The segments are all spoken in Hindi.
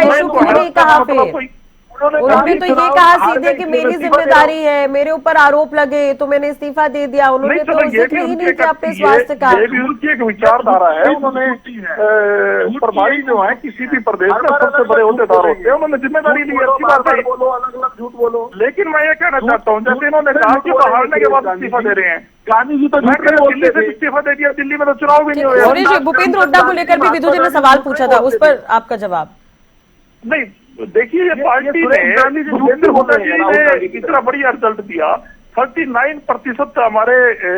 इशू क्यों नहीं कहा फिर? उन्होंने तो ये कहा सीधे कि मेरी जिम्मेदारी है, मेरे ऊपर आरोप लगे तो मैंने इस्तीफा दे दिया। उन्होंने तो जिक्र ही नहीं किया अपने स्वास्थ्य का। ये भी उनकी एक विचारधारा है। उन्होंने प्रभारी जो है किसी भी प्रदेश में सबसे बड़े होतेदार होते हैं, उन्होंने जिम्मेदारी ली। अच्छी बात है, बोलो अलग अलग झूठ बोलो। लेकिन मैं ये कहना चाहता हूँ, जैसे इन्होंने कहा कि वो हारने के बाद इस्तीफा दे रहे हैं, गांधी जी तो दिल्ली से इस्तीफा दे दिया, दिल्ली में तो चुनाव भी नहीं हुए। सुरेश जी, भूपेंद्र हुड्डा को लेकर भी विदु जी ने सवाल पूछा था, उस पर आपका जवाब? नहीं, देखिए ये पार्टी ने भूपेंद्र हुड्डा जी ने इतना बढ़िया रिजल्ट दिया, 39% हमारे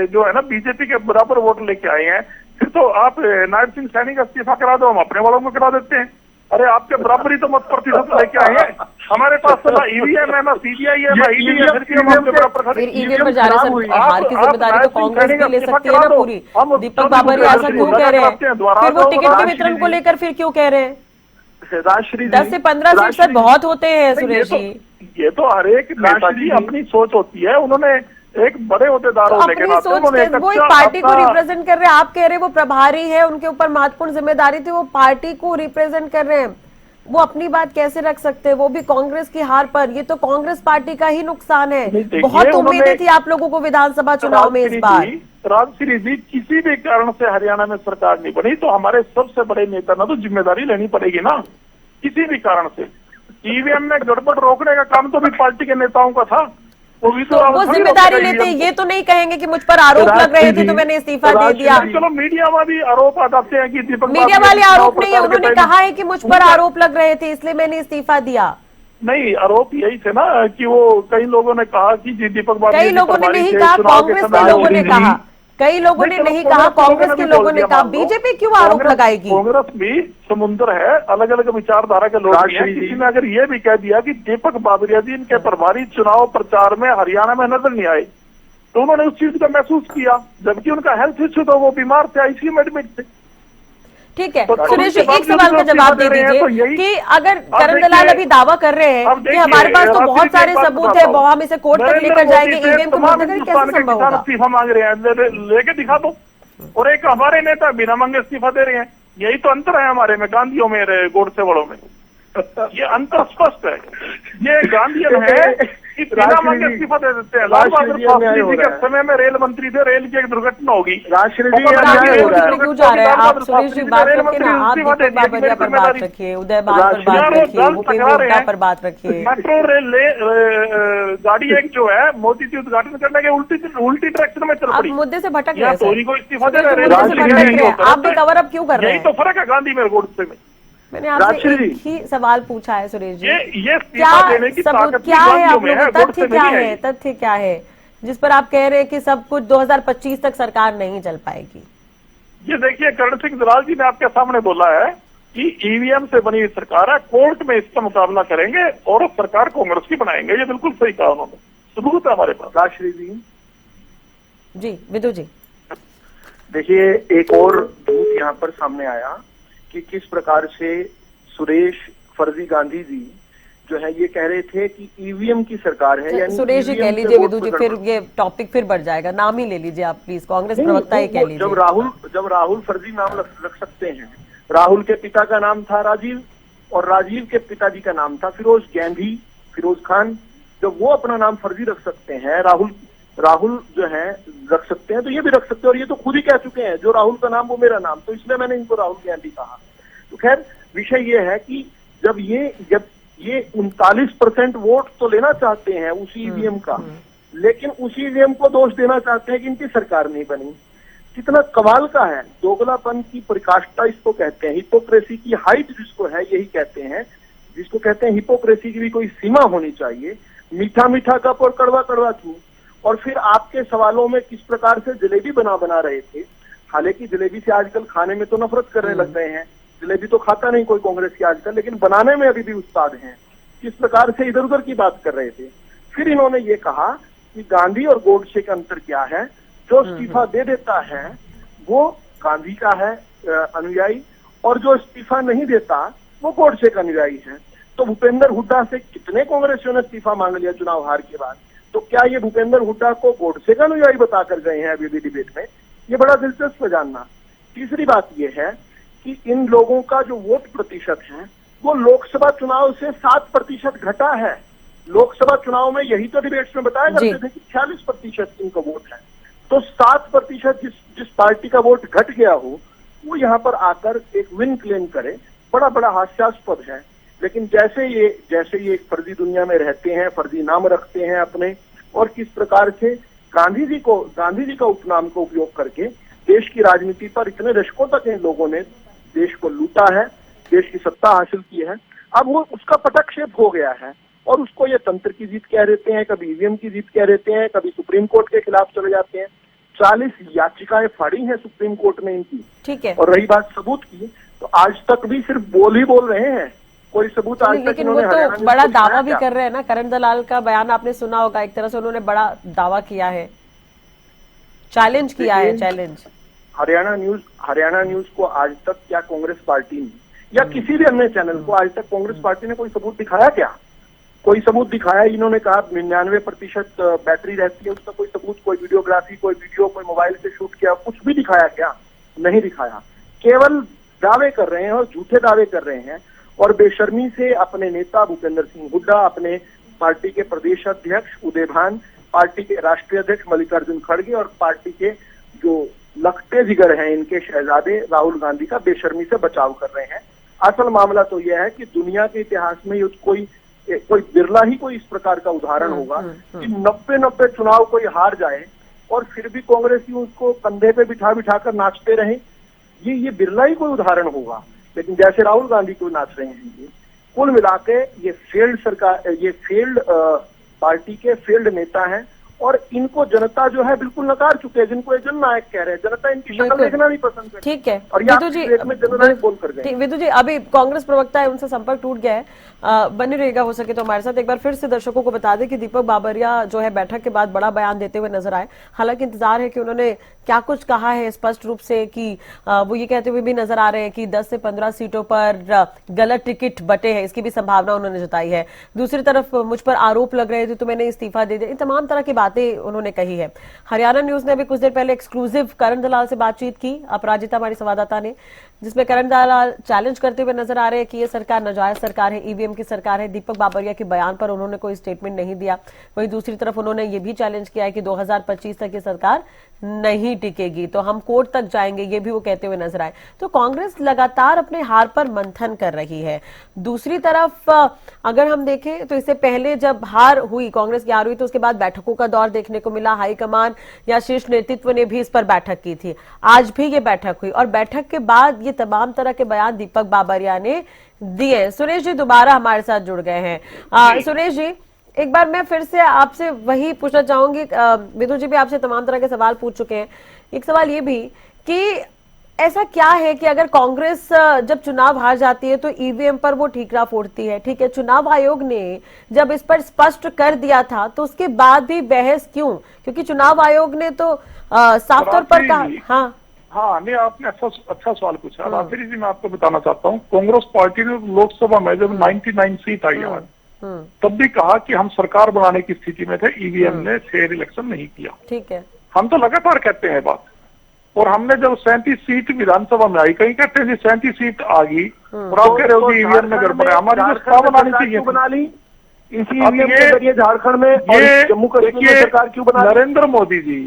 जो है ना बीजेपी के बराबर वोट लेके आए हैं। फिर तो आप नायब सिंह सैनी का इस्तीफा करा दो, हम अपने वालों को करा देते हैं। अरे आपके बराबर ही तो मत प्रतिशत लेके आए हैं। हमारे पास तो ना ईवीएम है, ना सीबीआई है, ना ईडी है, फिर हम आपके बराबर। फिर ईवीएम पर जा रहे हैं, हार की जिम्मेदारी तो कांग्रेस भी ले सकती है ना पूरी। दीपक बाबरिया ऐसा क्यों कह रहे हैं? फिर वो टिकट के वितरण को लेकर फिर क्यों कह रहे हैं? 10 से 15 सीट सर बहुत होते हैं सुरेश जी। ये तो हर एक नेता की अपनी सोच होती है। उन्होंने एक बड़े होतेदार होने के नाते वो एक पार्टी को रिप्रेजेंट कर रहे हैं। आप कह रहे हैं वो प्रभारी है, उनके ऊपर महत्वपूर्ण जिम्मेदारी थी, वो पार्टी को रिप्रेजेंट कर रहे हैं, वो अपनी बात कैसे रख सकते हैं, वो भी कांग्रेस की हार पर? ये तो कांग्रेस पार्टी का ही नुकसान है। बहुत उम्मीदें थी आप लोगों को विधानसभा चुनाव में इस बार। राजश्री जी, किसी भी कारण से हरियाणा में सरकार नहीं बनी तो हमारे सबसे बड़े नेता ना तो जिम्मेदारी लेनी पड़ेगी ना, किसी भी कारण से। ईवीएम में गड़बड़ रोकने का काम तो भी पार्टी के नेताओं का था, वो जिम्मेदारी लेते हैं। ये तो नहीं कहेंगे कि मुझ पर आरोप लग रहे थे तो मैंने इस्तीफा दे दिया। चलो मीडिया में भी आरोप आते हैं कि दीपक, मीडिया वाले आरोप नहीं है, उन्होंने कहा है कि मुझ पर आरोप लग रहे थे इसलिए मैंने इस्तीफा दिया। नहीं, आरोप यही थे ना कि वो कई लोगों ने कहा कि जीदीपक, कई लोगों ने नहीं कहा, कांग्रेस के लोगों ने कहा, कई लोगों ने नहीं कहा, कांग्रेस के लोगों ने कहा। बीजेपी क्यों आरोप लगाएगी? कांग्रेस भी समुद्र है, अलग अलग विचारधारा के लोग हैं। किसी ने अगर ये भी कह दिया कि दीपक बाबरिया जी इनके प्रभारी चुनाव प्रचार में हरियाणा में नजर नहीं आए, तो उन्होंने उस चीज का महसूस किया, जबकि उनका हेल्थ इश्यू था, वो बीमार थे, आईसीयू में एडमिट थे। ठीक है सुरेश जी, एक सवाल का जवाब दे दीजिए कि अगर करण दलाल अभी दावा कर रहे हैं कि हमारे पास तो बहुत सारे सबूत है, हम इसे कोर्ट तक लेकर जाएंगे, ईवीएम को मुद्दा कैसे संभव होगा? इस्तीफा मांग रहे हैं, लेके दिखा दो। और एक हमारे नेता बिना मांगे इस्तीफा दे रहे हैं। यही तो अंतर है हमारे में, गांधियों में, गोडसे वालों में। ये अंतर स्पष्ट है। ये गांधीयन है कि बिना मांगे इस्तीफा दे देते हैं। लाल बहादुर शास्त्री जी के समय में रेल मंत्री थे, रेल की एक दुर्घटना होगी, क्यों जा रहे हैं आप? सुरेश जी बात रखिए ना, आप दीपक बाबरिया पर बात रखिए, उदय बात पर बात रखिए, भूपेंद्र हुड्डा पर बात रखिए। मेट्रो रेल गाड़ी एक जो है मोदी जी उद्घाटन करने के उल्टी डायरेक्शन में चल पड़ी। मुद्दे से भटक रहे हैं, को इस्तीफा दे रहे हैं, आप भी कवर अप क्यों कर रहे हैं? यही तो फर्क है गांधी में गोडसे में। मैंने आपसे एक ही सवाल पूछा है सुरेश जी, ये क्या सबूत क्या है आप लोगों, तथ्य क्या है, तथ्य क्या है जिस पर आप कह रहे हैं कि सब कुछ 2025 तक सरकार नहीं चल पाएगी? ये देखिए, करण सिंह दलाल जी ने आपके सामने बोला है कि ईवीएम से बनी हुई सरकार है, कोर्ट में इसका मुकाबला करेंगे और सरकार कांग्रेस की बनाएंगे। ये बिल्कुल सही कहा उन्होंने, सबूत है हमारे पास। राजश्री जी, विदु जी, देखिए एक और दूत यहाँ पर सामने आया कि किस प्रकार से सुरेश फर्जी गांधी जी जो है ये कह रहे थे कि ईवीएम की सरकार है। यानी सुरेश जी कह लीजिए, विदु जी फिर ये टॉपिक फिर बढ़ जाएगा, नाम ही ले लीजिए आप प्लीज, कांग्रेस प्रवक्ता ही कह लीजिए। जब राहुल फर्जी नाम रख सकते हैं, राहुल के पिता का नाम था राजीव और राजीव के पिताजी का नाम था फिरोज गांधी, फिरोज खान, जब वो अपना नाम फर्जी रख सकते हैं, राहुल जो है रख सकते हैं, तो ये भी रख सकते हैं। और ये तो खुद ही कह चुके हैं, जो राहुल का नाम वो मेरा नाम, तो इसलिए मैंने इनको राहुल गांधी कहा। तो खैर विषय ये है कि जब ये 39% वोट तो लेना चाहते हैं उसी ईवीएम का, लेकिन उसी ईवीएम को दोष देना चाहते हैं कि इनकी सरकार नहीं बनी। कितना कमाल का है, दोगलापन की परिकाष्ठा इसको कहते हैं, हिपोक्रेसी की हाइट जिसको है यही कहते हैं, जिसको कहते हैं हिपोक्रेसी की भी कोई सीमा होनी चाहिए। मीठा मीठा कप और कड़वा कड़वा क्यों? और फिर आपके सवालों में किस प्रकार से जलेबी बना रहे थे, हालांकि जलेबी से आजकल खाने में तो नफरत करने लग गए हैं, जलेबी तो खाता नहीं कोई कांग्रेस की आजकल, लेकिन बनाने में अभी भी उस्ताद हैं। किस प्रकार से इधर उधर की बात कर रहे थे। फिर इन्होंने ये कहा कि गांधी और गोडसे का अंतर क्या है, जो इस्तीफा दे देता है वो गांधी का है अनुयायी, और जो इस्तीफा नहीं देता वो गोडसे का अनुयायी है। तो भूपेंद्र हुड्डा से कितने कांग्रेसियों ने इस्तीफा मांग लिया चुनाव हार के बाद, तो क्या ये भूपेंद्र हुड्डा को गोडसे का अनुयायी बताकर गए हैं अभी भी डिबेट में? ये बड़ा दिलचस्प है जानना। तीसरी बात ये है कि इन लोगों का जो वोट प्रतिशत है वो लोकसभा चुनाव से 7% घटा है। लोकसभा चुनाव में यही तो डिबेट्स में बताया करते थे कि 46% इनका वोट है। तो 7% जिस पार्टी का वोट घट गया हो वो यहाँ पर आकर एक विन क्लेम करे, बड़ा बड़ा हास्यास्पद है। लेकिन जैसे ये एक फर्जी दुनिया में रहते हैं, फर्जी नाम रखते हैं अपने, और किस प्रकार से गांधी जी का उपनाम को उपयोग करके देश की राजनीति पर इतने दशकों तक इन लोगों ने देश को लूटा है, देश की सत्ता हासिल की है। अब वो उसका पटक्षेप हो गया है और उसको ये तंत्र की जीत कह देते हैं, कभी ईवीएम की जीत कह देते हैं, कभी सुप्रीम कोर्ट के खिलाफ चले जाते हैं। 40 याचिकाएं फाड़ी हैं सुप्रीम कोर्ट ने इनकी। ठीक है। और रही बात सबूत की, तो आज तक भी सिर्फ बोल ही बोल रहे हैं, कोई सबूत आज तक लेकिन वो तो बड़ा दावा भी कर रहे हैं ना। करण दलाल का बयान आपने सुना होगा, एक तरह से उन्होंने बड़ा दावा किया है, चैलेंज किया है। चैलेंज हरियाणा न्यूज को आज तक क्या कांग्रेस पार्टी ने या किसी भी अन्य चैनल को आज तक कांग्रेस पार्टी ने कोई सबूत दिखाया क्या? कोई सबूत दिखाया? इन्होंने कहा 99% बैटरी रहती है, उसका कोई सबूत, कोई वीडियोग्राफी, कोई वीडियो, कोई मोबाइल से शूट किया, कुछ भी दिखाया क्या? नहीं दिखाया। केवल दावे कर रहे हैं और झूठे दावे कर रहे हैं और बेशर्मी से अपने नेता भूपेंद्र सिंह हुड्डा, अपने पार्टी के प्रदेश अध्यक्ष उदय भान, पार्टी के राष्ट्रीय अध्यक्ष मल्लिकार्जुन खड़गे और पार्टी के जो लखते जिगर हैं इनके शहजादे राहुल गांधी का बेशर्मी से बचाव कर रहे हैं। असल मामला तो यह है कि दुनिया के इतिहास में कोई बिरला ही कोई इस प्रकार का उदाहरण होगा कि 90 चुनाव कोई हार जाए और फिर भी कांग्रेसी उसको कंधे पे बिठा कर नाचते रहे। ये बिरला ही कोई उदाहरण होगा। लेकिन जैसे राहुल गांधी को नाच रहे हैं ये, कुल मिलाके ये फेल्ड पार्टी के फेल्ड नेता हैं और इनको जनता जो है बिल्कुल नकार चुके हैं, जिनको ये जननायक कह रहे हैं। जनता इनकी शक्ल देखना नहीं पसंद करती। ठीक है। और विदु जी जननायक बोल कर गए। विदु जी, अभी कांग्रेस प्रवक्ता है, उनसे संपर्क टूट गया है, बने रहेगा हो सके तो हमारे साथ। एक बार फिर से दर्शकों को बता दें कि दीपक बाबरिया जो है बैठक के बाद बड़ा बयान देते हुए नजर आए। हालांकि इंतजार है कि उन्होंने क्या कुछ कहा है स्पष्ट रूप से, कि वो ये कहते हुए भी नजर आ रहे हैं कि 10 से 15 सीटों पर गलत टिकट बटे हैं, इसकी भी संभावना उन्होंने जताई है। दूसरी तरफ मुझ पर आरोप लग रहे थे तो मैंने इस्तीफा दे दिया, इन तमाम तरह की बातें उन्होंने कही है। हरियाणा न्यूज ने अभी कुछ देर पहले एक्सक्लूसिव करण दलाल से बातचीत की, अपराजिता हमारी संवाददाता ने, जिसमें करण दलाल चैलेंज करते हुए नजर आ रहे हैं कि ये सरकार नाजायज सरकार है, ईवीएम की सरकार है। दीपक बाबरिया के बयान पर उन्होंने कोई स्टेटमेंट नहीं दिया। वहीं दूसरी तरफ उन्होंने ये भी चैलेंज किया है कि 2025 तक ये सरकार नहीं टिकेगी, तो हम कोर्ट तक जाएंगे, ये भी वो कहते हुए नजर आए। तो कांग्रेस लगातार अपने हार पर मंथन कर रही है। दूसरी तरफ अगर हम देखें तो इससे पहले जब हार हुई, कांग्रेस की हार हुई, तो उसके बाद बैठकों का दौर देखने को मिला। हाईकमान या शीर्ष नेतृत्व ने भी इस पर बैठक की थी। आज भी ये बैठक हुई और बैठक के बाद ये तमाम तरह के बयान दीपक बाबरिया ने दिए। सुरेश जी दोबारा हमारे साथ जुड़ गए हैं। सुरेश जी, एक बार मैं फिर से आपसे वही पूछना चाहूंगी, विदु जी भी आपसे तमाम तरह के सवाल पूछ चुके हैं। एक सवाल ये भी कि ऐसा क्या है कि अगर कांग्रेस जब चुनाव हार जाती है तो ईवीएम पर वो ठीकरा फोड़ती है, ठीक है, चुनाव आयोग ने जब इस पर स्पष्ट कर दिया था तो उसके बाद भी बहस क्यों? क्योंकि चुनाव आयोग ने तो साफ तौर पर कहा। हाँ, नहीं, आपने अच्छा सवाल पूछा। रात्रि जी, मैं आपको बताना चाहता हूँ, कांग्रेस पार्टी ने लोकसभा में जब 99 सीट आई आज, तब भी कहा कि हम सरकार बनाने की स्थिति में थे, ईवीएम ने फेयर इलेक्शन नहीं किया। ठीक है, हम तो लगातार कहते हैं बात। और हमने जब 37 सीट विधानसभा में आई, कहीं कहते हैं 37 सीट आ गई और आप कह रहे हो कि ईवीएम में गड़बड़ है। हमारी सरकार बनानी चाहिए, बना ली इसी ईवीएम के जरिए झारखंड में, और जम्मू कश्मीर में सरकार क्यों बना? नरेंद्र मोदी जी,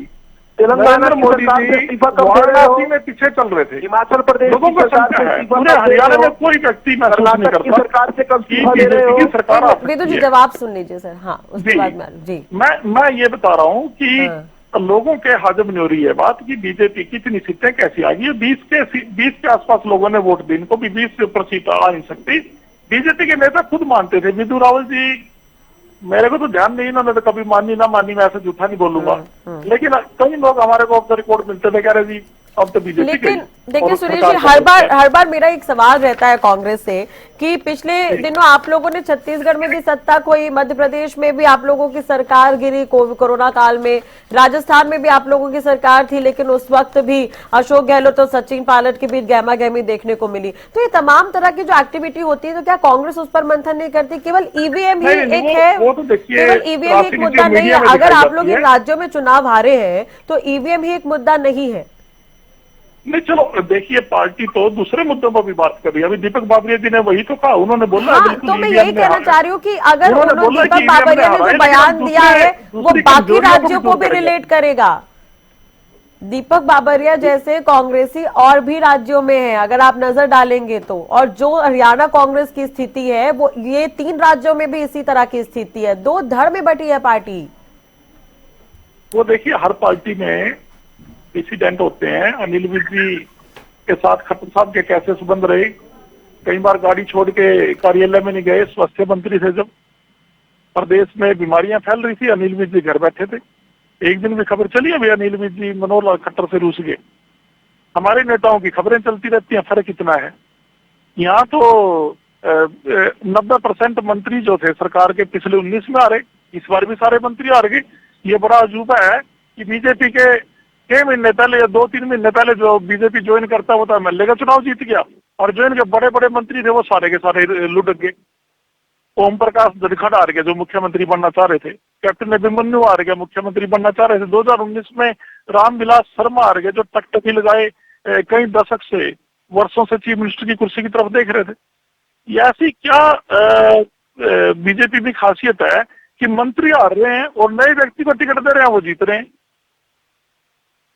तेलंगाना मोदी जी वाराणसी में पीछे चल रहे थे, हिमाचल प्रदेश लोगों को शंका है, पूरे हरियाणा में कोई व्यक्ति महसूस नहीं करता सरकार से कब बीजेपी की सरकार आ सकती है। विदु जी जवाब सुन लीजिए सर। हाँ, उसके बाद में जी मैं ये बता रहा हूँ कि लोगों के हजम नहीं हो रही है बात कि बीजेपी की इतनी सीटें कैसी आ गई। 20 के आसपास लोगों ने वोट दी, इनको भी 20 से ऊपर सीट आ नहीं सकती। बीजेपी के नेता खुद मानते थे। विदु रावल जी, मेरे को तो ध्यान नहीं, इन्होंने तो कभी मानी ना मानी, मैं ऐसे झूठा नहीं बोलूंगा, लेकिन कई लोग हमारे को ऑफ द रिकॉर्ड मिलते थे, कह रहे जी अब तो बीजेपी। लेकिन देखिए सुरेश जी, हर बार मेरा एक सवाल रहता है कांग्रेस से कि पिछले दिनों आप लोगों ने छत्तीसगढ़ में भी सत्ता खोई, मध्य प्रदेश में भी आप लोगों की सरकार गिरी कोरोना काल में, राजस्थान में भी आप लोगों की सरकार थी, लेकिन उस वक्त भी अशोक गहलोत और सचिन पायलट के बीच गहमा गहमी देखने को मिली। तो ये तमाम तरह की जो एक्टिविटी होती है, तो क्या कांग्रेस उस पर मंथन नहीं करती? केवल ईवीएम ही एक है, केवल ईवीएम एक मुद्दा नहीं है। अगर आप लोग इन राज्यों में चुनाव हारे हैं तो ईवीएम ही एक मुद्दा नहीं है। नहीं चलो देखिए, पार्टी तो दूसरे मुद्दों पर भी बात कर रही है। अभी दीपक बाबरिया जी ने वही तो कहा, उन्होंने बोला हाँ, बिल्कुल तो मैं EVM यही ने कहना हारा चाह रही हूँ कि अगर उन्होंने उन्होंने बोला कि दीपक EVM बाबरिया ने हारा जो है, बयान लेकिन दिया है वो दूसरी बाकी कमजोरियों को भी राज्यों को दूर भी करेंगे। रिलेट करेगा। दीपक बाबरिया जैसे कांग्रेसी और भी राज्यों में है, अगर आप नजर डालेंगे तो, और जो हरियाणा कांग्रेस की स्थिति है वो ये 3 राज्यों में भी इसी तरह की स्थिति है, 2 धड़ में बटी है पार्टी। वो देखिए, हर पार्टी में इंसिडेंट होते हैं। अनिल विज जी के साथ खट्टर साहब के कैसे संबंध रहे, कई बार गाड़ी छोड़ के कार्यालय में नहीं गए। स्वास्थ्य मंत्री थे जब प्रदेश में बीमारियां फैल रही थी, अनिल विज जी घर बैठे थे। एक दिन भी खबर चली है अनिल विज जी मनोहर लाल खट्टर से रूस गए। हमारे नेताओं की खबरें चलती रहती हैं, फर्क इतना है। यहाँ तो 90% मंत्री जो थे सरकार के पिछले 19 में आ रहे, इस बार भी सारे मंत्री आ रहे। ये बड़ा अजूबा है कि बीजेपी के 6 महीने पहले या 2-3 महीने पहले जो बीजेपी ज्वाइन करता वो तो एमएलए का चुनाव जीत गया, और जो इनके बड़े बड़े मंत्री थे वो सारे के सारे लुढ़क गए। ओम प्रकाश धनखड़ आ गए जो मुख्यमंत्री बनना चाह रहे थे, कैप्टन अभिमन्यु आ गए मुख्यमंत्री बनना चाह रहे थे। 2019 में रामविलास शर्मा आ गए जो टकटकी लगाए कई दशक से, वर्षों से चीफ मिनिस्टर की कुर्सी की तरफ देख रहे थे। ये ऐसी क्या बीजेपी में खासियत है कि मंत्री आ रहे हैं और नए व्यक्ति को टिकट दे रहे हैं, वो जीत रहे हैं।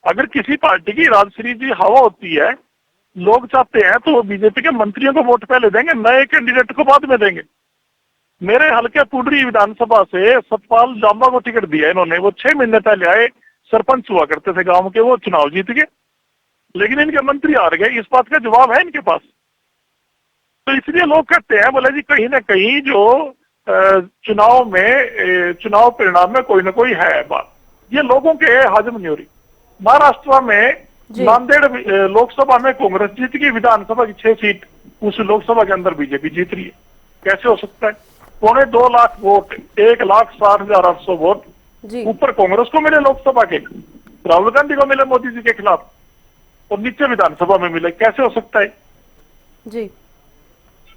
अगर किसी पार्टी की राजश्री जी हवा होती है, लोग चाहते हैं तो वो बीजेपी के मंत्रियों को वोट पहले देंगे, नए कैंडिडेट को बाद में देंगे। मेरे हल्के पुडरी विधानसभा से सतपाल जांबा को टिकट दिया इन्होंने, वो 6 महीने पहले आए, सरपंच हुआ करते थे गांव के, वो चुनाव जीत गए, लेकिन इनके मंत्री हार गए। इस बात का जवाब है इनके पास। तो इसलिए लोग कहते हैं, बोले जी कहीं ना कहीं जो चुनाव चुनाव परिणाम में कोई ना कोई है बात, ये लोगों के हजम नहीं हो रही। महाराष्ट्र में नांदेड़ लोकसभा में कांग्रेस जीत गई, विधानसभा की 6 सीट उस लोकसभा के अंदर बीजेपी जीत रही है। कैसे हो सकता है? 2.25 लाख वोट, 1,60,800 वोट ऊपर कांग्रेस को मिले लोकसभा के, राहुल गांधी को मिले मोदी जी के खिलाफ, और नीचे विधानसभा में मिले। कैसे हो सकता है जी?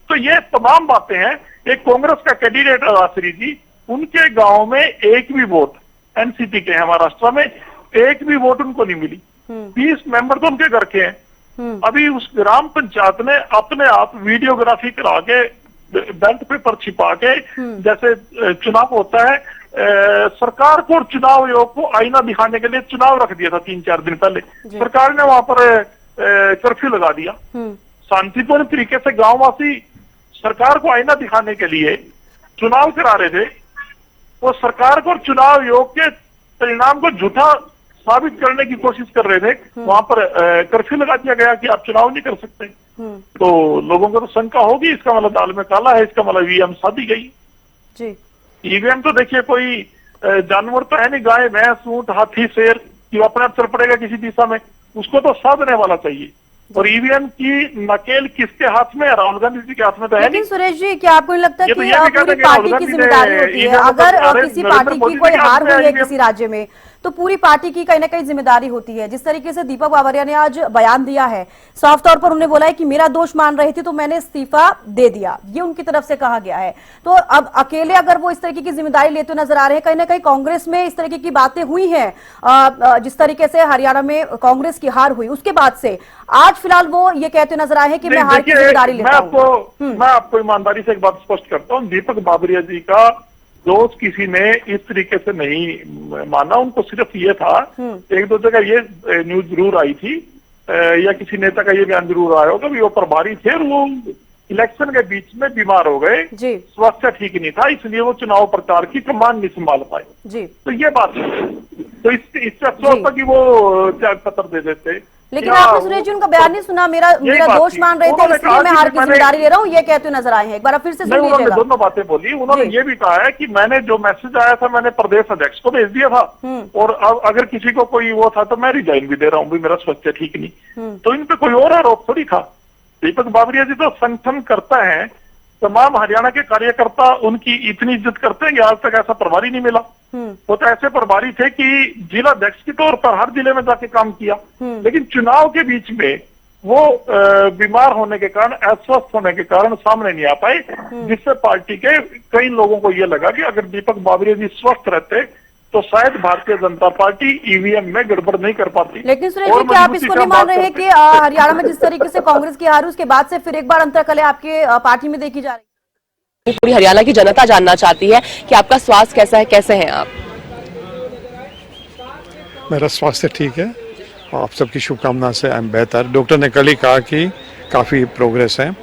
तो ये तमाम बातें हैं। एक कांग्रेस का कैंडिडेट राजश्री जी, उनके गांव में एक भी वोट, एनसीपी के हैं महाराष्ट्र में, एक भी वोट उनको नहीं मिली। 20 मेंबर तो उनके घर के हैं। अभी उस ग्राम पंचायत ने अपने आप वीडियोग्राफी करा के बेल्ट पेपर छिपा के, जैसे चुनाव होता है, सरकार को और चुनाव आयोग को आईना दिखाने के लिए चुनाव रख दिया था 3-4 दिन पहले। सरकार ने वहां पर कर्फ्यू लगा दिया। शांतिपूर्ण तरीके से गांववासी सरकार को आईना दिखाने के लिए चुनाव करा रहे थे। वो सरकार को और चुनाव आयोग के परिणाम को झूठा साबित करने की कोशिश कर रहे थे। वहां पर कर्फ्यू लगा दिया गया कि आप चुनाव नहीं कर सकते। तो लोगों को तो शंका होगी, इसका मतलब दाल में काला है, इसका मतलब ईवीएम साधी गई जी। ईवीएम तो देखिए कोई जानवर तो है नहीं, गाय भैंस ऊंट हाथी शेर कि वो अपने आप चल पड़ेगा किसी दिशा में, उसको तो साधने वाला चाहिए। और ईवीएम की नकेल किसके हाथ में है? राहुल गांधी जी के हाथ में तो है नहीं। लेकिन सुरेश जी, क्या आपको नहीं लगता कि तो पूरी पार्टी की जिम्मेदारी होती है? अगर किसी पार्टी की कोई हार हुई है किसी राज्य में तो पूरी पार्टी की कहीं ना कहीं जिम्मेदारी होती है। जिस तरीके से दीपक बाबरिया ने आज बयान दिया है, साफ तौर पर उन्होंने बोला है कि मेरा दोष मान रही थी तो मैंने इस्तीफा दे दिया, ये उनकी तरफ से कहा गया है। तो अब अकेले अगर वो इस तरीके की जिम्मेदारी लेते नजर आ रहे हैं, कहीं ना कहीं कांग्रेस में इस तरीके की बातें हुई हैं, जिस तरीके से हरियाणा में कांग्रेस की हार हुई उसके बाद से आज फिलहाल वो ये कहते नजर आए हैं कि मैं हार की जिम्मेदारी लेता हूं। मैं आपको ईमानदारी से एक बात स्पष्ट करता हूं, दीपक बाबरिया जी का दोष किसी ने इस तरीके से नहीं माना। उनको सिर्फ ये था, एक दो जगह ये न्यूज जरूर आई थी या किसी नेता का ये बयान जरूर आया होगा, वो प्रभारी थे और वो इलेक्शन के बीच में बीमार हो गए, स्वास्थ्य ठीक नहीं था, इसलिए वो चुनाव प्रचार की कमान नहीं संभाल पाए। तो ये बात है। तो इससे अच्छा होता कि वो त्याग पत्र दे देते। लेकिन आपने सुरेश जी उनका बयान नहीं सुना, मेरा दोष मान रहे थे इसलिए मैं हार की जिम्मेदारी ले रहा हूँ, ये कहते नजर आए हैं। एक बार फिर से सुन लीजिएगा। उन्होंने दोनों बातें बोली। उन्होंने ये भी कहा है कि मैंने जो मैसेज आया था मैंने प्रदेश अध्यक्ष को भेज दिया था, और अब अगर किसी को कोई वो था तो मैं रिजाइन भी दे रहा हूँ, भी मेरा स्वास्थ्य ठीक नहीं। तो इन पे कोई और आरोप थोड़ी था। दीपक बाबरिया जी तो संगठन करता है, तमाम हरियाणा के कार्यकर्ता उनकी इतनी इज्जत करते हैं कि आज तक ऐसा प्रभारी नहीं मिला। वो तो ऐसे प्रभारी थे कि जिला अध्यक्ष के तौर पर हर जिले में जाके काम किया, लेकिन चुनाव के बीच में वो बीमार होने के कारण, अस्वस्थ होने के कारण सामने नहीं आ पाए, जिससे पार्टी के कई लोगों को ये लगा कि अगर दीपक बाबरिया जी स्वस्थ रहते तो शायद भारतीय जनता पार्टी ईवीएम में गड़बड़ नहीं कर पाती। लेकिन सुरेश जी, क्या आप इसको नहीं मान रहे हैं कि हरियाणा में जिस तरीके से कांग्रेस की हार उसके बाद से फिर एक बार अंतरकलह आपके पार्टी में देखी जा रही है? पूरी हरियाणा की जनता जानना चाहती है कि आपका स्वास्थ्य कैसा है, कैसे हैं आप? मेरा स्वास्थ्य ठीक है, आप सबकी शुभकामना से आई एम बेहतर। डॉक्टर ने कल ही कहा कि काफ़ी प्रोग्रेस है,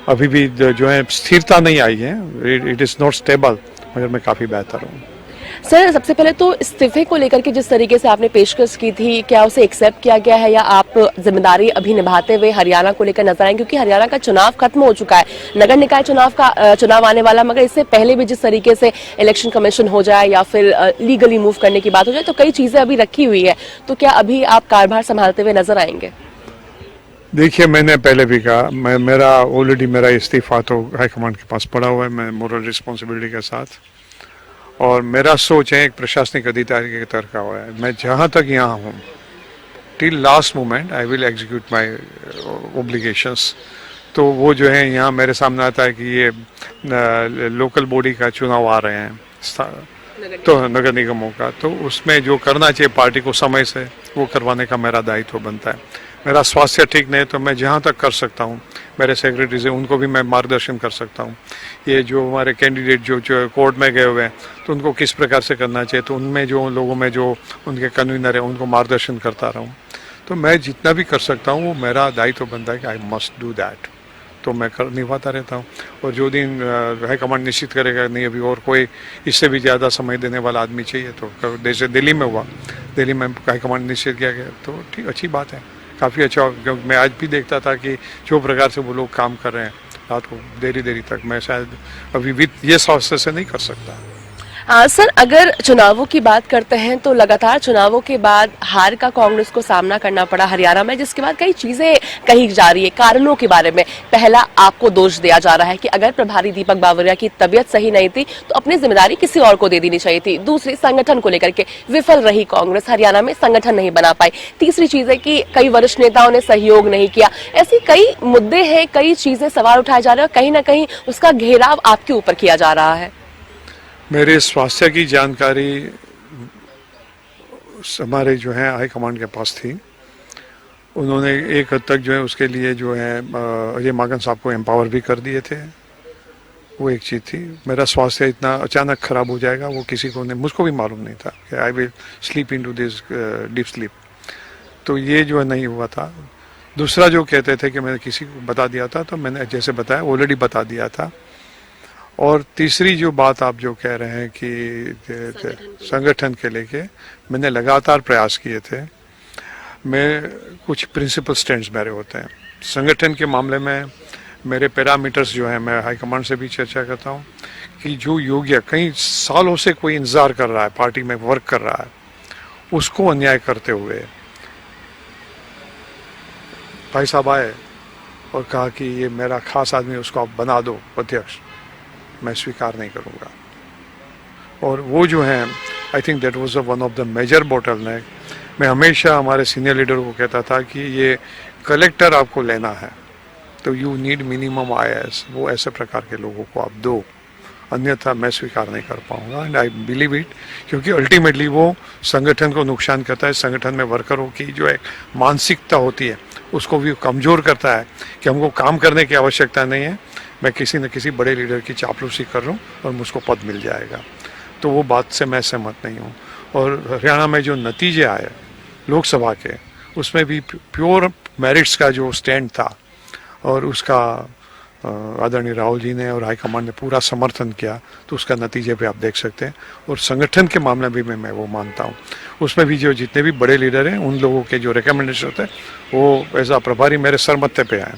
अभी भी जो है स्थिरता नहीं आई है, इट इज़ नॉट स्टेबल, मगर मैं काफ़ी बेहतर हूँ। सर, सबसे पहले तो इस्तीफे को लेकर के जिस तरीके से आपने पेशकश की थी, क्या उसे एक्सेप्ट किया गया है या आप जिम्मेदारी अभी निभाते हुए हरियाणा को लेकर नजर आएंगे? क्योंकि हरियाणा का चुनाव खत्म हो चुका है, नगर निकाय चुनाव आने वाला, मगर इससे पहले भी जिस तरीके से इलेक्शन कमीशन हो जाए या फिर लीगली मूव करने की बात हो जाए, तो कई चीजें अभी रखी हुई है, तो क्या अभी आप कारभार संभालते हुए नजर आएंगे? देखिए, मैंने पहले भी कहा, मेरा इस्तीफा तो हाईकमांड के पास पड़ा हुआ है, मैं मोरल रिस्पॉन्सिबिलिटी के साथ, और मेरा सोच है एक प्रशासनिक अधिकारी के तरह का हुआ है, मैं जहाँ तक यहाँ हूँ till last moment I will execute my obligations. तो वो जो है यहाँ मेरे सामने आता है कि ये लोकल बॉडी का चुनाव आ रहे हैं तो नगर निगमों का, तो उसमें जो करना चाहिए पार्टी को समय से वो करवाने का मेरा दायित्व बनता है। मेरा स्वास्थ्य ठीक नहीं तो मैं जहाँ तक कर सकता हूँ, मेरे सेक्रेटरी से उनको भी मैं मार्गदर्शन कर सकता हूँ। ये जो हमारे कैंडिडेट जो कोर्ट में गए हुए हैं तो उनको किस प्रकार से करना चाहिए, तो उनमें जो लोगों में जो उनके कन्वीनर है उनको मार्गदर्शन करता रहूँ। तो मैं जितना भी कर सकता हूँ वो मेरा दायित्व बनता है कि आई मस्ट डू दैट, तो मैं निभाता रहता हूँ। और जो दिन हाईकमांड निश्चित करेगा नहीं अभी और कोई इससे भी ज़्यादा समय देने वाला आदमी चाहिए, तो जैसे दिल्ली में हुआ, दिल्ली में हाईकमांड निश्चित किया गया, तो ठीक अच्छी बात है, काफ़ी अच्छा। क्योंकि मैं आज भी देखता था कि जो प्रकार से वो लोग काम कर रहे हैं रात को देरी तक, मैं शायद अभी ये स्वास्थ्य से नहीं कर सकता। सर, अगर चुनावों की बात करते हैं तो लगातार चुनावों के बाद हार का कांग्रेस को सामना करना पड़ा हरियाणा में, जिसके बाद कई चीजें कही जा रही है कारणों के बारे में। पहला, आपको दोष दिया जा रहा है कि अगर प्रभारी दीपक बावरिया की तबीयत सही नहीं थी तो अपनी जिम्मेदारी किसी और को दे देनी चाहिए थी। दूसरी, संगठन को लेकर के विफल रही कांग्रेस, हरियाणा में संगठन नहीं बना पाई। तीसरी चीज है कि कई वरिष्ठ नेताओं ने सहयोग नहीं किया। ऐसी कई मुद्दे हैं, कई चीजें सवाल उठाए जा रहे हैं और कहीं ना कहीं उसका घेराव आपके ऊपर किया जा रहा है। मेरे स्वास्थ्य की जानकारी हमारे जो है हाई कमांड के पास थी, उन्होंने एक हद तक जो है उसके लिए जो है अजय माकन साहब को एम्पावर भी कर दिए थे, वो एक चीज़ थी। मेरा स्वास्थ्य इतना अचानक खराब हो जाएगा वो किसी को नहीं, मुझको भी मालूम नहीं था कि I will sleep into this deep sleep, तो ये जो है नहीं हुआ था। दूसरा जो कहते थे कि मैंने किसी को बता दिया था, तो मैंने जैसे बताया ऑलरेडी बता दिया था। और तीसरी जो बात आप जो कह रहे हैं कि संगठन के लेके मैंने लगातार प्रयास किए थे। मैं कुछ प्रिंसिपल स्टैंड्स मेरे होते हैं संगठन के मामले में, मेरे पैरामीटर्स जो हैं मैं हाईकमांड से भी चर्चा करता हूँ कि जो योग्य कई सालों से कोई इंतजार कर रहा है, पार्टी में वर्क कर रहा है, उसको अन्याय करते हुए भाई साहब आए और कहा कि ये मेरा खास आदमी, उसको आप बना दो अध्यक्ष, मैं स्वीकार नहीं करूँगा। और वो जो है I think that was one of the major bottleneck. मैं हमेशा हमारे सीनियर लीडर को कहता था कि ये कलेक्टर आपको लेना है तो यू नीड मिनिमम IAS, वो ऐसे प्रकार के लोगों को आप दो, अन्यथा मैं स्वीकार नहीं कर पाऊंगा। एंड आई बिलीव इट, क्योंकि अल्टीमेटली वो संगठन को नुकसान करता है। संगठन में वर्करों की जो एक मानसिकता होती है उसको भी कमज़ोर करता है कि हमको काम करने की आवश्यकता नहीं है, मैं किसी न किसी बड़े लीडर की चापलूसी कर रहा हूँ और मुझको पद मिल जाएगा। तो वो बात से मैं सहमत नहीं हूँ। और हरियाणा में जो नतीजे आए लोकसभा के, उसमें भी प्योर मेरिट्स का जो स्टैंड था और उसका आदरणीय राहुल जी ने और हाईकमांड ने पूरा समर्थन किया, तो उसका नतीजे पे आप देख सकते हैं। और संगठन के मामले में भी मैं वो मानता हूँ, उसमें भी जो जितने भी बड़े लीडर हैं उन लोगों के जो रिकमेंडेशन होते हैं वो एज आ प्रभारी मेरे सरमत्ते पे आए,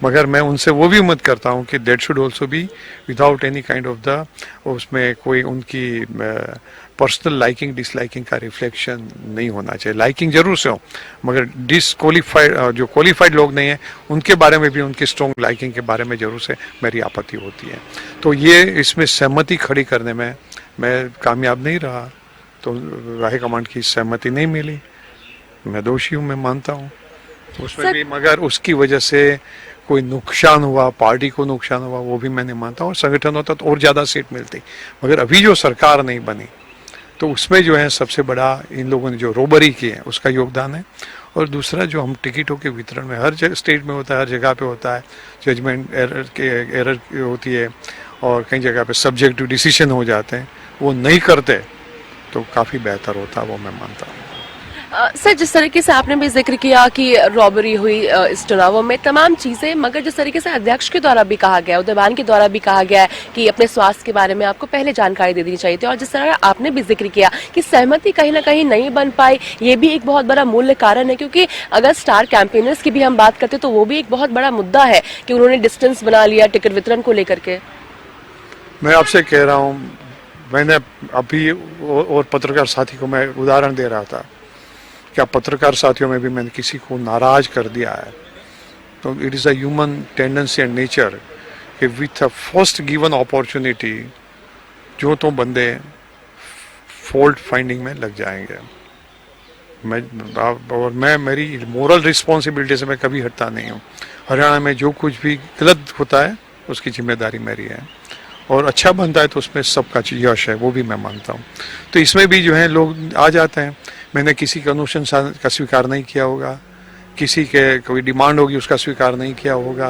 मगर मैं उनसे वो भी उम्मीद करता हूँ कि that should also be without any kind of the, उसमें कोई उनकी पर्सनल लाइकिंग डिसलाइकिंग का रिफ्लेक्शन नहीं होना चाहिए। लाइकिंग जरूर से हो, मगर डिसक्वालीफाइड जो क्वालिफाइड लोग नहीं हैं उनके बारे में भी, उनकी स्ट्रॉन्ग लाइकिंग के बारे में जरूर से मेरी आपत्ति होती है। तो ये इसमें सहमति खड़ी करने में मैं कामयाब नहीं रहा, तो हाईकमांड की सहमति नहीं मिली, मैं दोषी हूँ, मैं मानता हूँ उसमें भी, मगर उसकी वजह से कोई नुकसान हुआ, पार्टी को नुकसान हुआ, वो भी मैं नहीं मानता हूँ। और संगठन होता तो और ज़्यादा सीट मिलती, मगर अभी जो सरकार नहीं बनी, तो उसमें जो है सबसे बड़ा इन लोगों ने जो रोबरी की है उसका योगदान है। और दूसरा जो हम टिकटों के वितरण में हर स्टेट में होता है, हर जगह पे होता है, जजमेंट एरर होती है और कई जगह पे सब्जेक्टिव डिसीजन हो जाते हैं, वो नहीं करते तो काफ़ी बेहतर होता, वो मैं मानता हूँ। सर, जिस तरीके से आपने भी जिक्र किया कि रॉबरी हुई इस चुनावों में, तमाम चीजें, मगर जिस तरीके से अध्यक्ष के द्वारा भी कहा गया, उदयवान के द्वारा भी कहा गया है कि अपने स्वास्थ्य के बारे में आपको पहले जानकारी दे देनी चाहिए थी, और जिस तरह आपने भी जिक्र किया कि सहमति कहीं ना कहीं नहीं बन पाई, ये भी एक बहुत बड़ा मूल्य कारण है। क्योंकि अगर स्टार कैंपेनर्स की भी हम बात करते तो वो भी एक बहुत बड़ा मुद्दा है कि उन्होंने डिस्टेंस बना लिया टिकट वितरण को लेकर के। मैं आपसे कह रहा हूँ, मैंने अभी और पत्रकार साथी को मैं उदाहरण दे रहा था, क्या पत्रकार साथियों में भी मैंने किसी को नाराज कर दिया है? तो it is a human tendency and nature कि with a first given opportunity जो तो बंदे फॉल्ट फाइंडिंग में लग जाएंगे। मैं मेरी मोरल रिस्पॉन्सिबिलिटी से मैं कभी हटता नहीं हूँ। हरियाणा में जो कुछ भी गलत होता है उसकी जिम्मेदारी मेरी है, और अच्छा बनता है तो उसमें सबका यश है, वो भी मैं मानता हूँ। तो इसमें भी जो है लोग आ जाते हैं। मैंने किसी का अनुशंसा का स्वीकार नहीं किया होगा, किसी के कोई डिमांड होगी उसका स्वीकार नहीं किया होगा।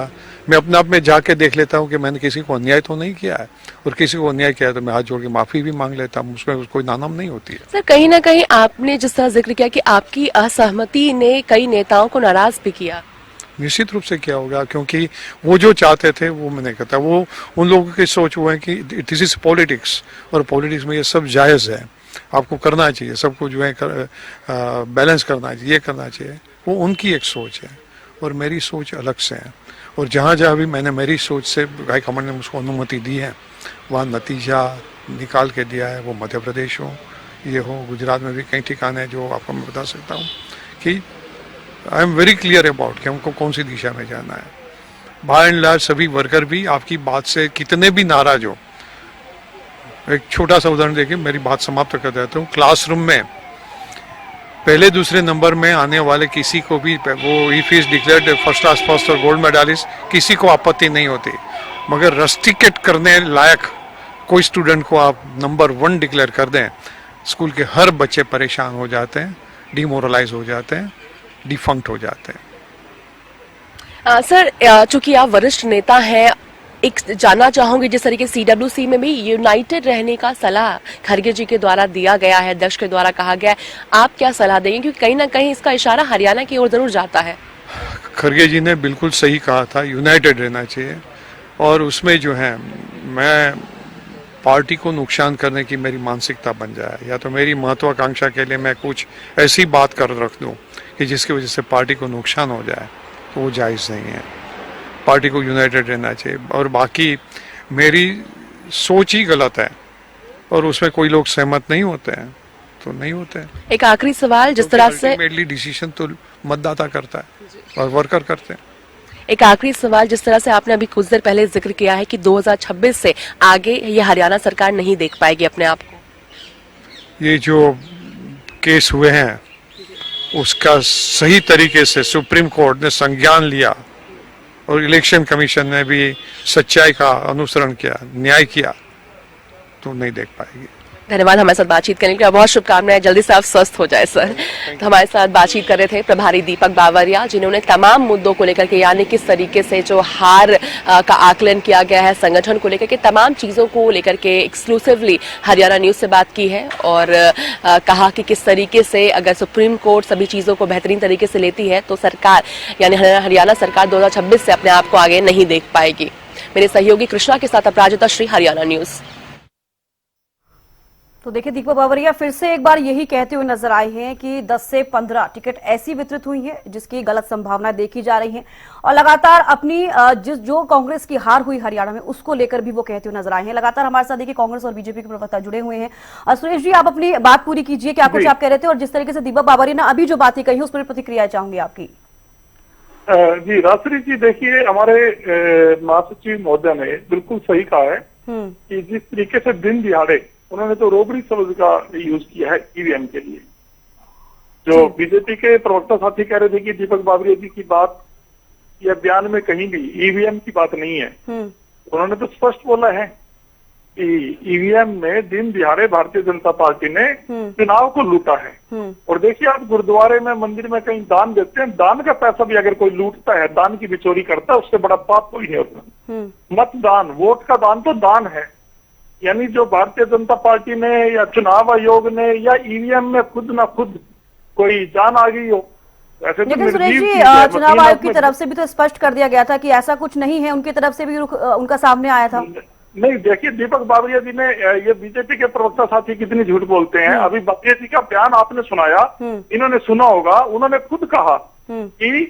मैं अपने आप में जाके देख लेता हूँ कि मैंने किसी को अन्याय तो नहीं किया है, और किसी को अन्याय किया है तो मैं हाथ जोड़ के माफ़ी भी मांग लेता हूँ, उसमें कोई नानम नहीं होती है। सर, कहीं ना कहीं आपने जिस तरह जिक्र किया कि आपकी असहमति ने कई नेताओं को नाराज भी किया। निश्चित रूप से क्या होगा, क्योंकि वो जो चाहते थे वो मैं नहीं कहता, वो उन लोगों की सोच वो है कि दिस इज पॉलिटिक्स, और पॉलिटिक्स में ये सब जायज़ है, आपको करना चाहिए, सबको जो है बैलेंस करना चाहिए, ये करना चाहिए। वो उनकी एक सोच है और मेरी सोच अलग से है। और जहाँ जहाँ भी मैंने मेरी सोच से हाईकमांड ने मुझको अनुमति दी है, वहाँ नतीजा निकाल के दिया है। वो मध्य प्रदेश हो, ये हो, गुजरात में भी कई ठिकाने हैं जो आपको मैं बता सकता हूँ कि I am very clear about कि हमको कौन सी दिशा में जाना है। बाय एंड लार्ज सभी वर्कर भी आपकी बात से कितने भी नाराज हो। एक छोटा सा उदाहरण देखिए, मेरी बात समाप्त कर देता हूँ। क्लासरूम में पहले दूसरे नंबर में आने वाले किसी को भी वो if is declared first class first और गोल्ड मेडलिस्ट, किसी को आपत्ति नहीं होती, मगर रस्टिकेट करने लायक कोई स्टूडेंट को आप नंबर 1 डिक्लेयर कर दें, स्कूल के हर बच्चे परेशान हो जाते हैं, डिमोरलाइज हो जाते हैं, डिफंक्ट हो जाते हैं। सर, चूंकि आप वरिष्ठ नेता हैं, एक जानना चाहूंगी, जिस तरीके सीडब्ल्यूसी में भी यूनाइटेड रहने का सलाह खरगे जी के द्वारा दिया गया है, अध्यक्ष के द्वारा कहा गया है, आप क्या सलाह देंगे? क्योंकि कहीं ना कहीं इसका इशारा हरियाणा की ओर जरूर जाता है। खरगे जी ने बिल्कुल सही कहा था, यूनाइटेड रहना चाहिए। और उसमें जो है मैं पार्टी को नुकसान करने की मेरी मानसिकता बन जाए, या तो मेरी महत्वाकांक्षा के लिए मैं कुछ ऐसी बात कर रख दूं कि जिसकी वजह से पार्टी को नुकसान हो जाए, तो वो जायज़ नहीं है। पार्टी को यूनाइटेड रहना चाहिए। और बाकी मेरी सोच ही गलत है और उसमें कोई लोग सहमत नहीं होते हैं तो नहीं होते हैं। एक आखिरी सवाल, जिस तरह से अल्टीमेटली डिसीजन तो मतदाता करता है और वर्कर करते हैं। एक आखिरी सवाल, जिस तरह से आपने अभी कुछ देर पहले जिक्र किया है कि 2026 से आगे ये हरियाणा सरकार नहीं देख पाएगी अपने आप को, ये जो केस हुए हैं उसका सही तरीके से सुप्रीम कोर्ट ने संज्ञान लिया और इलेक्शन कमीशन ने भी सच्चाई का अनुसरण किया, न्याय किया, तो नहीं देख पाएगी। धन्यवाद हमारे साथ बातचीत करने के लिए, बहुत शुभकामनाएं, जल्दी से आप स्वस्थ हो जाए सर। तो हमारे साथ बातचीत कर रहे थे प्रभारी दीपक बावरिया, जिन्होंने तमाम मुद्दों को लेकर के, यानी किस तरीके से जो हार का आकलन किया गया है संगठन को लेकर के, तमाम चीजों को लेकर के एक्सक्लूसिवली हरियाणा न्यूज से बात की है और कहा कि किस तरीके से अगर सुप्रीम कोर्ट सभी चीजों को बेहतरीन तरीके से लेती है तो सरकार, यानी हरियाणा सरकार 2026 से अपने आप को आगे नहीं देख पाएगी। मेरे सहयोगी कृष्णा के साथ अपराजिता श्री, हरियाणा न्यूज। तो देखिए, दीपक बावरिया फिर से एक बार यही कहते हुए नजर आए हैं कि 10 से 15 टिकट ऐसी वितरित हुई है जिसकी गलत संभावना देखी जा रही है, और लगातार अपनी जो कांग्रेस की हार हुई हरियाणा में उसको लेकर भी वो कहते हुए नजर आए हैं। लगातार हमारे साथ देखिए कांग्रेस और बीजेपी के प्रवक्ता जुड़े हुए हैं। सुरेश जी, आप अपनी बात पूरी कीजिए, क्या कुछ आप कह रहे थे, और जिस तरीके से दीपक बावरिया ने अभी जो बातें कही उस पर प्रतिक्रिया चाहूंगी आपकी। जी राजश्री जी, देखिए हमारे महासचिव महोदय ने बिल्कुल सही कहा है कि जिस तरीके से दिन दिहाड़े उन्होंने तो रोबरी शब्द का यूज किया है ईवीएम के लिए। जो बीजेपी के प्रवक्ता साथी कह रहे थे कि दीपक बावरिया जी की बात या बयान में कहीं भी ईवीएम की बात नहीं है, उन्होंने तो स्पष्ट बोला है ईवीएम में दिन दिहाड़े भारतीय जनता पार्टी ने चुनाव को लूटा है। और देखिए, आप गुरुद्वारे में, मंदिर में कहीं दान देते हैं, दान का पैसा भी अगर कोई लूटता है, दान की भी चोरी करता है, उससे बड़ा पाप कोई नहीं होता। मतदान, वोट का दान तो दान है। यानी जो भारतीय जनता पार्टी ने या चुनाव आयोग ने या ईवीएम में खुद ना खुद कोई जान आ गई हो, ऐसे तो लेकिन सुरेश जी, चुनाव आयोग की तरफ से भी तो स्पष्ट कर दिया गया था कि ऐसा कुछ नहीं है, उनकी तरफ से भी उनका सामने आया था। नहीं, देखिए, दीपक बावरिया जी ने, ये बीजेपी के प्रवक्ता साथी कितनी झूठ बोलते हैं। अभी बावरिया जी का बयान आपने सुनाया, इन्होंने सुना होगा, उन्होंने खुद कहा कि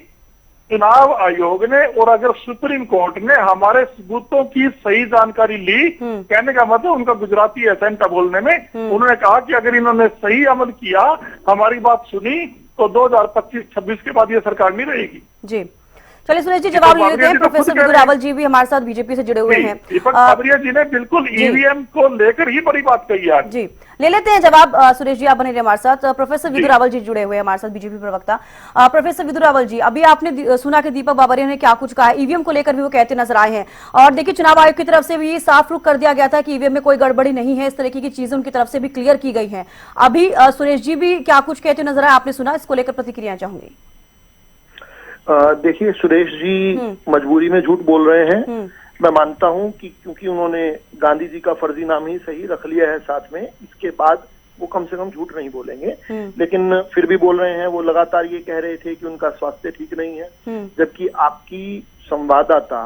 चुनाव आयोग ने और अगर सुप्रीम कोर्ट ने हमारे सबूतों की सही जानकारी ली, कहने का मतलब उनका गुजराती एसेंट बोलने में, उन्होंने कहा कि अगर इन्होंने सही अमल किया, हमारी बात सुनी, तो 2025-26 के बाद ये सरकार नहीं रहेगी। जी, चलिए सुरेश जी, जवाब ले लेते हैं। प्रोफेसर विदुर रावल जी भी हमारे साथ बीजेपी से जुड़े हुए हैं। दीपक बावरिया जी ने बिल्कुल ईवीएम को लेकर ही बड़ी बात कही है। जी, ले लेते हैं जवाब। सुरेश जी, आप बने रहे हमारे साथ। प्रोफेसर विदुर रावल जी जुड़े हुए हैं हमारे साथ, बीजेपी प्रवक्ता। प्रोफेसर विदुर रावल जी, अभी आपने सुना कि दीपक बावरिया ने क्या कुछ कहा है, ईवीएम को लेकर भी वो कहते नजर आए हैं। और देखिए, चुनाव आयोग की तरफ से भी साफ रुख कर दिया गया था कि ईवीएम में कोई गड़बड़ी नहीं है, इस तरीके की चीजें उनकी तरफ से भी क्लियर की गई है। अभी सुरेश जी भी क्या कुछ कहते नजर आए, आपने सुना, इसको लेकर प्रतिक्रिया चाहूंगी। देखिए, सुरेश जी मजबूरी में झूठ बोल रहे हैं। मैं मानता हूं कि क्योंकि उन्होंने गांधी जी का फर्जी नाम ही सही रख लिया है साथ में, इसके बाद वो कम से कम झूठ नहीं बोलेंगे। लेकिन फिर भी बोल रहे हैं। वो लगातार ये कह रहे थे कि उनका स्वास्थ्य ठीक नहीं है, जबकि आपकी संवाददाता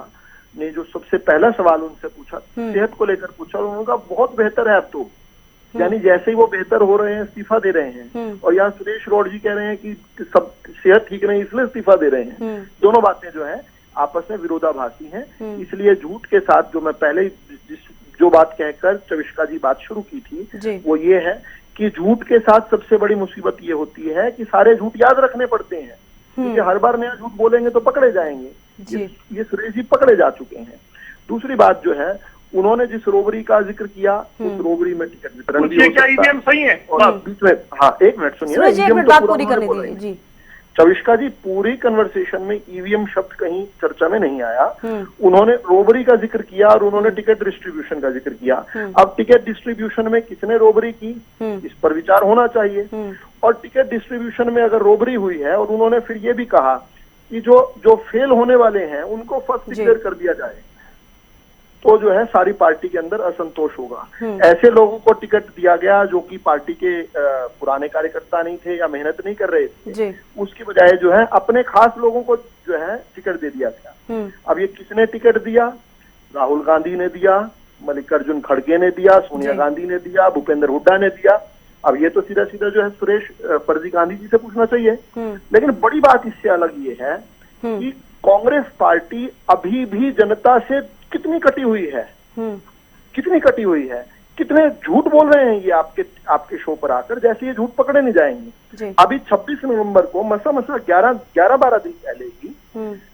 ने जो सबसे पहला सवाल उनसे पूछा, सेहत को लेकर पूछा, और उनका बहुत बेहतर है अब तो। यानी जैसे ही वो बेहतर हो रहे हैं, इस्तीफा दे रहे हैं। और यहाँ सुरेश रोड जी कह रहे हैं कि सब सेहत ठीक नहीं इसलिए इस्तीफा दे रहे हैं। दोनों बातें जो है आपस में विरोधाभासी हैं। इसलिए झूठ के साथ जो मैं पहले जो बात कहकर चविष्का जी बात शुरू की थी, वो ये है कि झूठ के साथ सबसे बड़ी मुसीबत ये होती है कि सारे झूठ याद रखने पड़ते हैं, क्योंकि हर बार नया झूठ बोलेंगे तो पकड़े जाएंगे। ये सुरेश जी पकड़े जा चुके हैं। दूसरी बात जो है, उन्होंने जिस रोबरी का जिक्र किया, उस रोबरी में टिकट वितरण भी क्या ईवीएम सही है? और बीच में, हाँ, एक मिनट सुनिए ना, चविष्का जी, पूरी कन्वर्सेशन में ईवीएम शब्द कहीं चर्चा में नहीं आया। उन्होंने रोबरी का जिक्र किया और उन्होंने टिकट डिस्ट्रीब्यूशन का जिक्र किया। अब टिकट डिस्ट्रीब्यूशन में किसने रोबरी की, इस पर विचार होना चाहिए। और टिकट डिस्ट्रीब्यूशन में अगर रोबरी हुई है, और उन्होंने फिर ये भी कहा कि जो फेल होने वाले हैं उनको फर्स्ट डिक्लेयर कर दिया जाए, तो जो है सारी पार्टी के अंदर असंतोष होगा। ऐसे लोगों को टिकट दिया गया जो कि पार्टी के पुराने कार्यकर्ता नहीं थे या मेहनत नहीं कर रहे थे, उसकी बजाय जो है अपने खास लोगों को जो है टिकट दे दिया गया। अब ये किसने टिकट दिया? राहुल गांधी ने दिया, मल्लिकार्जुन खड़गे ने दिया, सोनिया गांधी ने दिया, भूपेंद्र हुड्डा ने दिया। अब ये तो सीधा सीधा जो है सुरेश फर्जी गांधी जी से पूछना चाहिए। लेकिन बड़ी बात इससे अलग ये है कि कांग्रेस पार्टी अभी भी जनता से कितनी कटी हुई है, कितनी कटी हुई है, कितने झूठ बोल रहे हैं ये आपके शो पर आकर, जैसे ये झूठ पकड़े नहीं जाएंगे। अभी 26 नवंबर को मसा 11-12 दिन पहले ही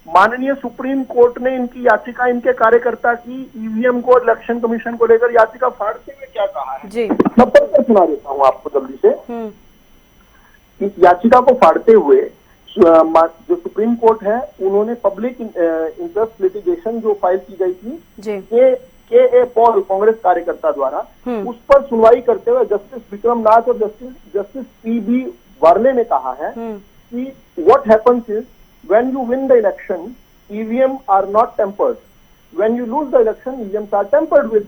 माननीय सुप्रीम कोर्ट ने इनकी याचिका, इनके कार्यकर्ता की ईवीएम को, इलेक्शन कमीशन को लेकर याचिका फाड़ते हुए क्या कहा है, मैं पढ़कर सुना देता हूँ आपको जल्दी से। इस याचिका को फाड़ते हुए जो सुप्रीम कोर्ट है, उन्होंने पब्लिक इंटरेस्ट लिटिगेशन जो फाइल की गई थी के ए पॉल कांग्रेस कार्यकर्ता द्वारा, उस पर सुनवाई करते हुए जस्टिस विक्रम नाथ और जस्टिस पी.बी. वार्ले ने कहा है कि what happens is when you win the election, EVM are not tampered, when you lose the election, EVMs are tampered with.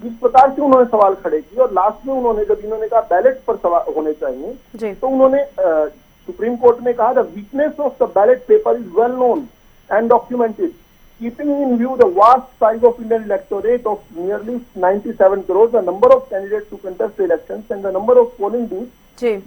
इस प्रकार से उन्होंने सवाल खड़े किए। और लास्ट में उन्होंने जब इन्होंने कहा बैलेट पर सवाल होने चाहिए, तो उन्होंने सुप्रीम कोर्ट ने कहा the weakness of the ballot paper is well known and documented, keeping in view the vast size of Indian electorate of nearly 97 crores, the number of candidates to contest the elections and the number of polling booths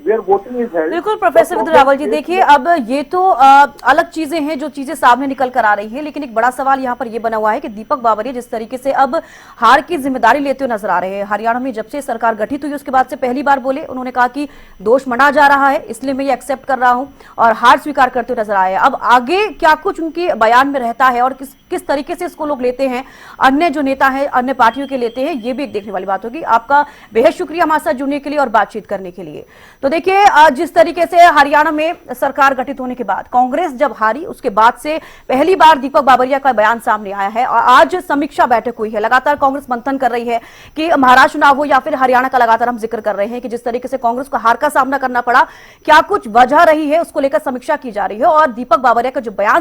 where voting is held। बिल्कुल प्रोफेसर विदुर रावल जी, देखिए अब ये तो अलग चीजें हैं जो चीजें सामने निकल कर आ रही हैं, लेकिन एक बड़ा सवाल यहाँ पर ये बना हुआ है कि दीपक बावरिया जिस तरीके से अब हार की जिम्मेदारी लेते हुए नजर आ रहे हैं, हरियाणा में जब से सरकार गठित हुई उसके बाद से पहली बार बोले, उन्होंने कहा कि दोष मना जा रहा है इसलिए मैं ये एक्सेप्ट कर रहा हूँ, और हार स्वीकार करते हुए नजर आए। अब आगे क्या कुछ उनके बयान में रहता है और किस तरीके से इसको लोग लेते हैं, अन्य जो नेता है अन्य पार्टियों के लेते हैं, ये भी एक देखने वाली बात होगी। आपका बेहद शुक्रिया हमारे साथ जुड़ने के लिए और बातचीत करने के लिए। तो देखिए, जिस तरीके से हरियाणा में सरकार गठित होने के बाद कांग्रेस जब हारी, उसके बाद से पहली बार दीपक बाबरिया का बयान सामने आया है और आज समीक्षा बैठक हुई है। लगातार कांग्रेस मंथन कर रही है कि महाराष्ट्र चुनाव हो या फिर हरियाणा का, लगातार हम जिक्र कर रहे हैं कि जिस तरीके से कांग्रेस को हार का सामना करना पड़ा, क्या कुछ वजह रही है, उसको लेकर समीक्षा की जा रही है। और दीपक बाबरिया का जो बयान